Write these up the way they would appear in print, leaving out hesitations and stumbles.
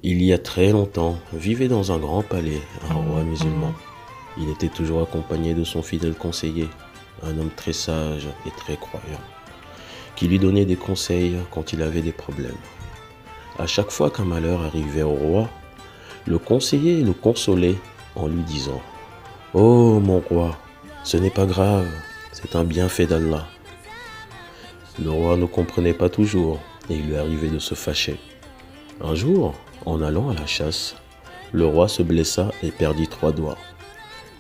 Il y a très longtemps, vivait dans un grand palais un roi musulman. Il était toujours accompagné de son fidèle conseiller, un homme très sage et très croyant, qui lui donnait des conseils quand il avait des problèmes. À chaque fois qu'un malheur arrivait au roi, le conseiller le consolait en lui disant: «Oh mon roi, ce n'est pas grave, c'est un bienfait d'Allah.» Le roi ne comprenait pas toujours et il lui arrivait de se fâcher. Un jour, en allant à la chasse, le roi se blessa et perdit 3 doigts.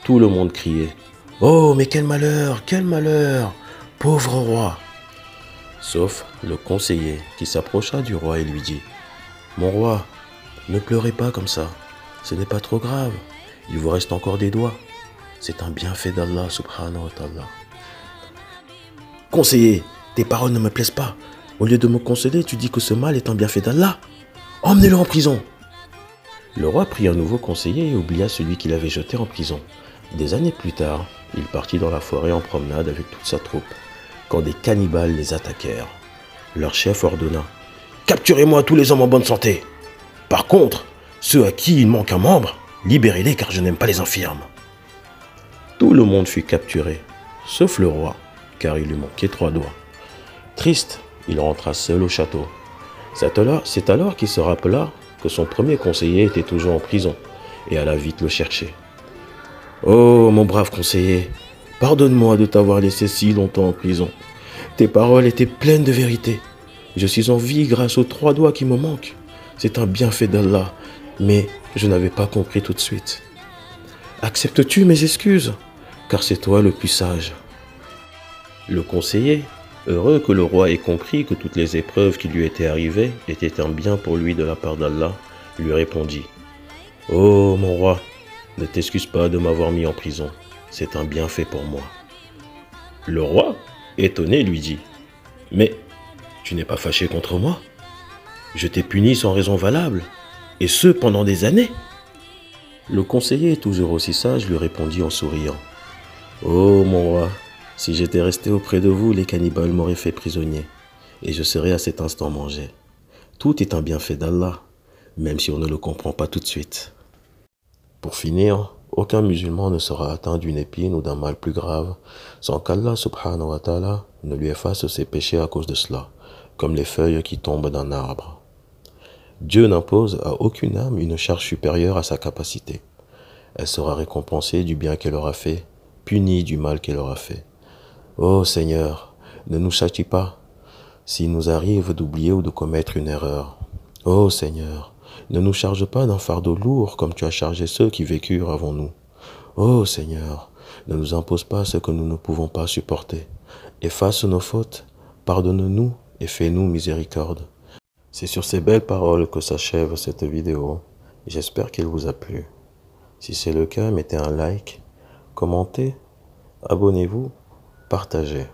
Tout le monde criait: «Oh, mais quel malheur, pauvre roi!» Sauf le conseiller qui s'approcha du roi et lui dit: «Mon roi, ne pleurez pas comme ça, ce n'est pas trop grave, il vous reste encore des doigts. C'est un bienfait d'Allah subhanahu wa ta'ala.» «Conseiller, tes paroles ne me plaisent pas. Au lieu de me consoler, tu dis que ce mal est un bienfait d'Allah. Emmenez-le en prison.» Le roi prit un nouveau conseiller et oublia celui qu'il avait jeté en prison. Des années plus tard, il partit dans la forêt en promenade avec toute sa troupe, quand des cannibales les attaquèrent. Leur chef ordonna: «Capturez-moi tous les hommes en bonne santé. Par contre, ceux à qui il manque un membre, libérez-les car je n'aime pas les infirmes.» Tout le monde fut capturé, sauf le roi, car il lui manquait 3 doigts. Triste, il rentra seul au château. C'est alors qu'il se rappela que son premier conseiller était toujours en prison et alla vite le chercher. «Oh, mon brave conseiller, pardonne-moi de t'avoir laissé si longtemps en prison. Tes paroles étaient pleines de vérité. Je suis en vie grâce aux 3 doigts qui me manquent. C'est un bienfait d'Allah, mais je n'avais pas compris tout de suite. Acceptes-tu mes excuses? Car c'est toi le plus sage.» Le conseiller, heureux que le roi ait compris que toutes les épreuves qui lui étaient arrivées étaient un bien pour lui de la part d'Allah, lui répondit: «Oh mon roi, ne t'excuse pas de m'avoir mis en prison, c'est un bienfait pour moi.» Le roi, étonné, lui dit: «Mais tu n'es pas fâché contre moi? Je t'ai puni sans raison valable, et ce pendant des années.» Le conseiller, toujours aussi sage, lui répondit en souriant: «Oh mon roi, si j'étais resté auprès de vous, les cannibales m'auraient fait prisonnier, et je serais à cet instant mangé. Tout est un bienfait d'Allah, même si on ne le comprend pas tout de suite.» Pour finir, aucun musulman ne sera atteint d'une épine ou d'un mal plus grave sans qu'Allah subhanahu wa ta'ala ne lui efface ses péchés à cause de cela, comme les feuilles qui tombent d'un arbre. Dieu n'impose à aucune âme une charge supérieure à sa capacité. Elle sera récompensée du bien qu'elle aura fait, punie du mal qu'elle aura fait. Ô Seigneur, ne nous châtie pas s'il nous arrive d'oublier ou de commettre une erreur. Ô Seigneur, ne nous charge pas d'un fardeau lourd comme tu as chargé ceux qui vécurent avant nous. Ô Seigneur, ne nous impose pas ce que nous ne pouvons pas supporter. Efface nos fautes, pardonne-nous et fais-nous miséricorde. C'est sur ces belles paroles que s'achève cette vidéo. J'espère qu'elle vous a plu. Si c'est le cas, mettez un like, commentez, abonnez-vous, partagez.